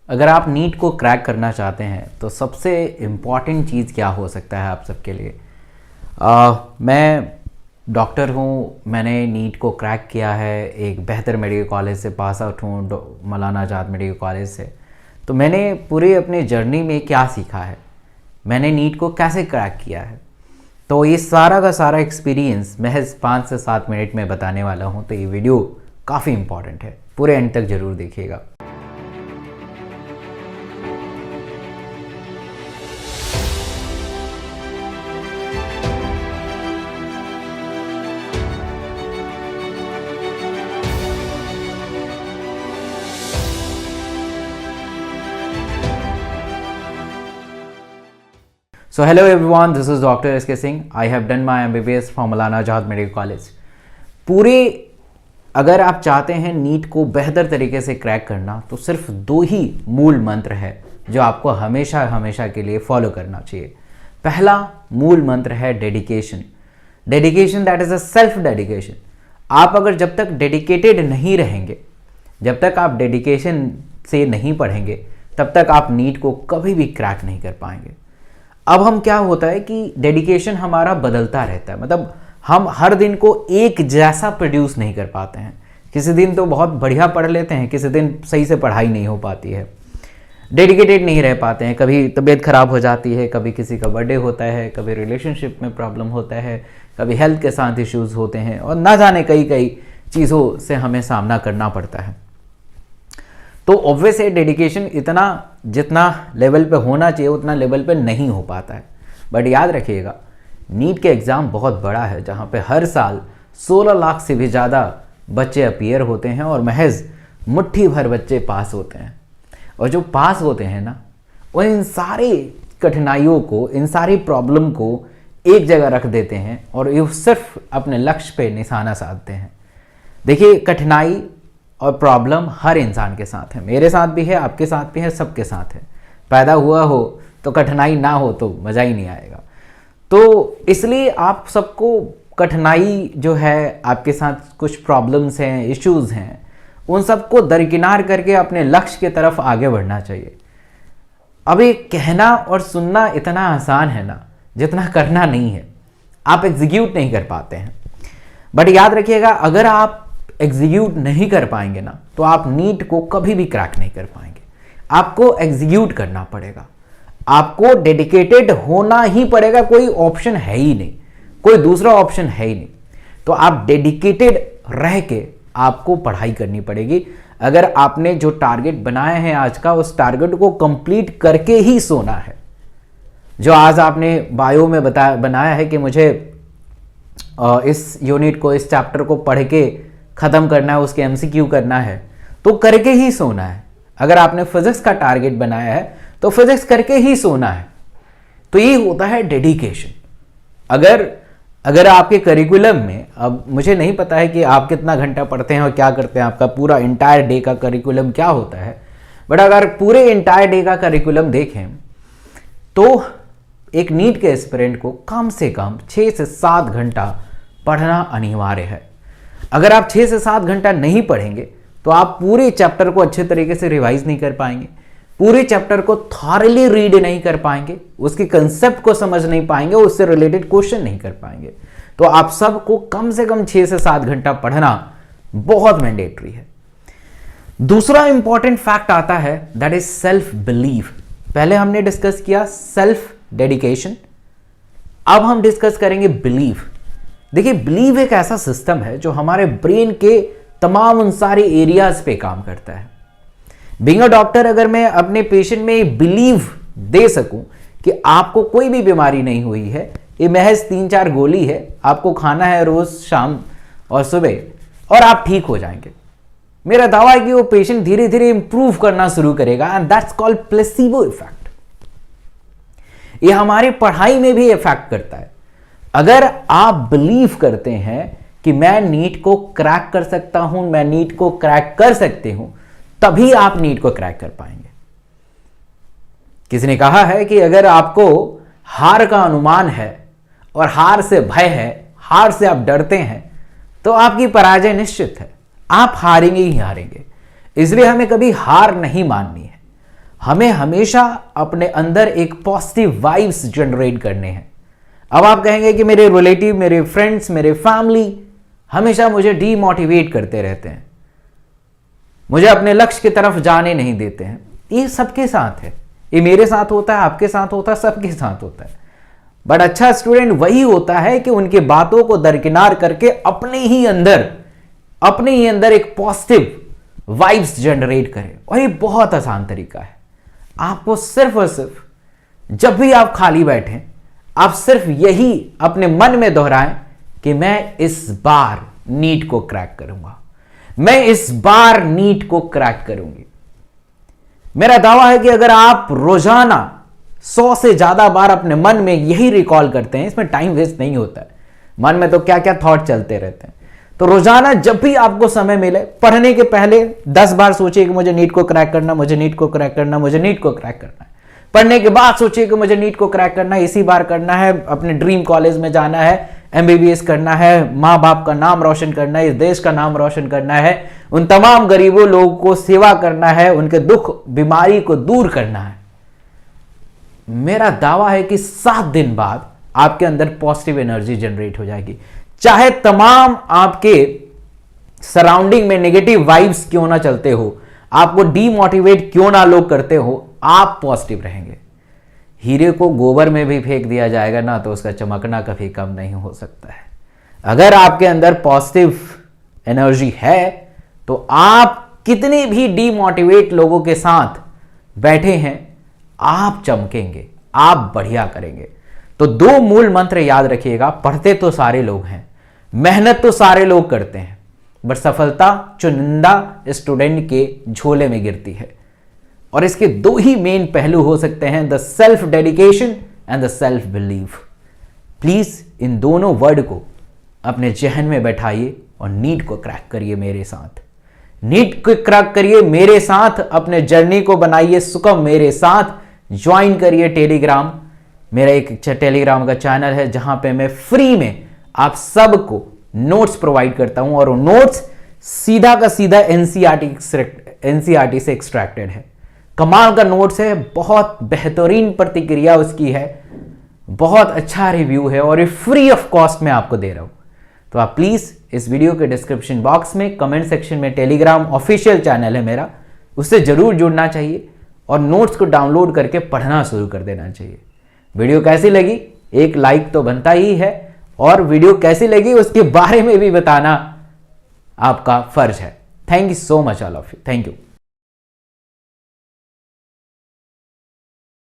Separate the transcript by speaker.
Speaker 1: अगर आप नीट को क्रैक करना चाहते हैं तो सबसे इम्पॉर्टेंट चीज़ क्या हो सकता है आप सबके लिए। मैं डॉक्टर हूँ, मैंने नीट को क्रैक किया है, एक बेहतर मेडिकल कॉलेज से पास आउट हूँ, मौलाना आज़ाद मेडिकल कॉलेज से। तो मैंने पूरे अपने जर्नी में क्या सीखा है, मैंने नीट को कैसे क्रैक किया है, तो ये सारा का सारा एक्सपीरियंस महज 5 से 7 मिनट में बताने वाला हूँ। तो ये वीडियो काफ़ी इम्पॉर्टेंट है, पूरे एंड तक ज़रूर देखिएगा। So hello everyone, this is Dr. S.K. Singh. I have done my MBBS from Maulana Azad medical college. पूरे अगर आप चाहते हैं नीट को बेहतर तरीके से क्रैक करना तो सिर्फ 2 ही मूल मंत्र है जो आपको हमेशा हमेशा के लिए फॉलो करना चाहिए। पहला मूल मंत्र है dedication. Dedication that is a self dedication. आप अगर जब तक डेडिकेटेड नहीं रहेंगे, जब तक आप डेडिकेशन से नहीं पढ़ेंगे, तब तक आप नीट को कभी भी क्रैक नहीं कर पाएंगे। अब हम क्या होता है कि डेडिकेशन हमारा बदलता रहता है, मतलब हम हर दिन को एक जैसा प्रोड्यूस नहीं कर पाते हैं। किसी दिन तो बहुत बढ़िया पढ़ लेते हैं, किसी दिन सही से पढ़ाई नहीं हो पाती है, डेडिकेटेड नहीं रह पाते हैं, कभी तबीयत खराब हो जाती है, कभी किसी का बर्थडे होता है, कभी रिलेशनशिप में प्रॉब्लम होता है, कभी हेल्थ के साथ इश्यूज़ होते हैं और ना जाने कई कई चीज़ों से हमें सामना करना पड़ता है। तो ऑब्वियस है डेडिकेशन इतना जितना लेवल पे होना चाहिए उतना लेवल पे नहीं हो पाता है। बट याद रखिएगा, नीट के एग्ज़ाम बहुत बड़ा है जहाँ पे हर साल 16 लाख से भी ज़्यादा बच्चे अपीयर होते हैं और महज मुट्ठी भर बच्चे पास होते हैं। और जो पास होते हैं ना, वो इन सारी कठिनाइयों को, इन सारी प्रॉब्लम को एक जगह रख देते हैं और ये सिर्फ अपने लक्ष्य पे निशाना साधते हैं। देखिए, कठिनाई और प्रॉब्लम हर इंसान के साथ है, मेरे साथ भी है, आपके साथ भी है, सबके साथ है। पैदा हुआ हो तो कठिनाई ना हो तो मज़ा ही नहीं आएगा। तो इसलिए आप सबको कठिनाई जो है, आपके साथ कुछ प्रॉब्लम्स हैं, इश्यूज़ हैं, उन सबको दरकिनार करके अपने लक्ष्य की तरफ आगे बढ़ना चाहिए। अब ये कहना और सुनना इतना आसान है ना, जितना करना नहीं है। आप एग्जीक्यूट नहीं कर पाते हैं। बट याद रखिएगा, अगर आप एग्जीक्यूट नहीं कर पाएंगे ना, तो आप नीट को कभी भी क्रैक नहीं कर पाएंगे। आपको एग्जीक्यूट करना पड़ेगा, आपको डेडिकेटेड होना ही पड़ेगा, कोई ऑप्शन है ही नहीं, कोई दूसरा ऑप्शन है ही नहीं। तो आप डेडिकेटेड रह के आपको पढ़ाई करनी पड़ेगी। अगर आपने जो टारगेट बनाया है आज का, उस टारगेट को कंप्लीट करके ही सोना है। जो आज आपने बायो में बनाया है कि मुझे इस यूनिट को, इस चैप्टर को पढ़ के ख़त्म करना है, उसके एमसीक्यू करना है, तो करके ही सोना है। अगर आपने फिजिक्स का टारगेट बनाया है तो फिजिक्स करके ही सोना है। तो ये होता है डेडिकेशन। अगर आपके करिकुलम में, अब मुझे नहीं पता है कि आप कितना घंटा पढ़ते हैं और क्या करते हैं, आपका पूरा इंटायर डे का करिकुलम क्या होता है, बट अगर पूरे इंटायर डे का करिकुलम देखें तो एक नीट के एस्पिरेंट को कम से कम 6 से 7 घंटा पढ़ना अनिवार्य है। अगर आप 6 से 7 घंटा नहीं पढ़ेंगे तो आप पूरे चैप्टर को अच्छे तरीके से रिवाइज नहीं कर पाएंगे, पूरे चैप्टर को थॉरली रीड नहीं कर पाएंगे, उसके कंसेप्ट को समझ नहीं पाएंगे, उससे रिलेटेड क्वेश्चन नहीं कर पाएंगे। तो आप सबको कम से कम 6 से 7 घंटा पढ़ना बहुत मैंडेटरी है। दूसरा इंपॉर्टेंट फैक्ट आता है, दैट इज सेल्फ बिलीफ। पहले हमने डिस्कस किया सेल्फ डेडिकेशन, अब हम डिस्कस करेंगे बिलीफ। देखिए, बिलीव एक ऐसा सिस्टम है जो हमारे ब्रेन के तमाम उन सारे एरियाज पे काम करता है। बीइंग अ डॉक्टर, अगर मैं अपने पेशेंट में बिलीव दे सकूं कि आपको कोई भी बीमारी नहीं हुई है, ये महज 3-4 गोली है, आपको खाना है रोज शाम और सुबह और आप ठीक हो जाएंगे, मेरा दावा है कि वो पेशेंट धीरे धीरे इंप्रूव करना शुरू करेगा। And that's called placebo effect. ये हमारी पढ़ाई में भी इफेक्ट करता है। अगर आप बिलीव करते हैं कि मैं नीट को क्रैक कर सकता हूं, मैं नीट को क्रैक कर सकती हूं, तभी आप नीट को क्रैक कर पाएंगे। किसी ने कहा है कि अगर आपको हार का अनुमान है और हार से भय है, हार से आप डरते हैं, तो आपकी पराजय निश्चित है, आप हारेंगे ही हारेंगे। इसलिए हमें कभी हार नहीं माननी है, हमें हमेशा अपने अंदर एक पॉजिटिव वाइब्स जनरेट करने हैं। अब आप कहेंगे कि मेरे रिलेटिव, मेरे फ्रेंड्स, मेरे फैमिली हमेशा मुझे डीमोटिवेट करते रहते हैं, मुझे अपने लक्ष्य की तरफ जाने नहीं देते हैं। ये सबके साथ है, ये मेरे साथ होता है, आपके साथ होता है, सबके साथ होता है। बट अच्छा स्टूडेंट वही होता है कि उनके बातों को दरकिनार करके अपने ही अंदर एक पॉजिटिव वाइब्स जनरेट करे। और ये बहुत आसान तरीका है। आपको सिर्फ और सिर्फ जब भी आप खाली बैठें, आप सिर्फ यही अपने मन में दोहराएं कि मैं इस बार नीट को क्रैक करूंगा, मैं इस बार नीट को क्रैक करूंगी। मेरा दावा है कि अगर आप रोजाना 100 से ज्यादा बार अपने मन में यही रिकॉल करते हैं, इसमें टाइम वेस्ट नहीं होता है, मन में तो क्या क्या थॉट चलते रहते हैं। तो रोजाना जब भी आपको समय मिले, पढ़ने के पहले 10 बार सोचिए कि मुझे नीट को क्रैक करना, मुझे नीट को क्रैक करना, मुझे नीट को क्रैक करना है। पढ़ने के बाद सोचिए कि मुझे नीट को क्रैक करना है, इसी बार करना है, अपने ड्रीम कॉलेज में जाना है, MBBS करना है, माँ बाप का नाम रोशन करना है, इस देश का नाम रोशन करना है, उन तमाम गरीबों लोगों को सेवा करना है, उनके दुख बीमारी को दूर करना है। मेरा दावा है कि 7 दिन बाद आपके अंदर पॉजिटिव एनर्जी जनरेट हो जाएगी। चाहे तमाम आपके सराउंडिंग में नेगेटिव वाइब्स क्यों ना चलते हो, आपको डीमोटिवेट क्यों ना लोग करते हो, आप पॉजिटिव रहेंगे। हीरे को गोबर में भी फेंक दिया जाएगा ना, तो उसका चमकना कभी कम नहीं हो सकता है। अगर आपके अंदर पॉजिटिव एनर्जी है तो आप कितने भी डीमोटिवेट लोगों के साथ बैठे हैं, आप चमकेंगे, आप बढ़िया करेंगे। तो 2 मूल मंत्र याद रखिएगा। पढ़ते तो सारे लोग हैं, मेहनत तो सारे लोग करते हैं, बट सफलता चुनिंदा स्टूडेंट के झोले में गिरती है। और इसके 2 ही मेन पहलू हो सकते हैं, the self dedication and the self belief. Please इन दोनों वर्ड को अपने जहन में बैठाइए और नीट को क्रैक करिए मेरे साथ। नीट को क्रैक करिए मेरे साथ, अपने जर्नी को बनाइए सुगम मेरे साथ। ज्वाइन करिए टेलीग्राम, मेरा एक टेलीग्राम का चैनल है जहां पे मैं फ्री में आप सबको नोट्स प्रोवाइड करता हूं, और वो नोट्स सीधा का सीधा एनसीईआरटी से एक्सट्रैक्टेड है। कमाल का नोट्स है, बहुत बेहतरीन प्रतिक्रिया उसकी है, बहुत अच्छा रिव्यू है, और ये फ्री ऑफ कॉस्ट में आपको दे रहा हूं। तो आप प्लीज इस वीडियो के डिस्क्रिप्शन बॉक्स में कमेंट सेक्शन में टेलीग्राम ऑफिशियल चैनल है मेरा, उससे जरूर जुड़ना चाहिए और नोट्स को डाउनलोड करके पढ़ना शुरू कर देना चाहिए। वीडियो कैसी लगी, एक लाइक तो बनता ही है, और वीडियो कैसी लगी उसके बारे में भी बताना आपका फर्ज है। Thank you so much all of you, thank you.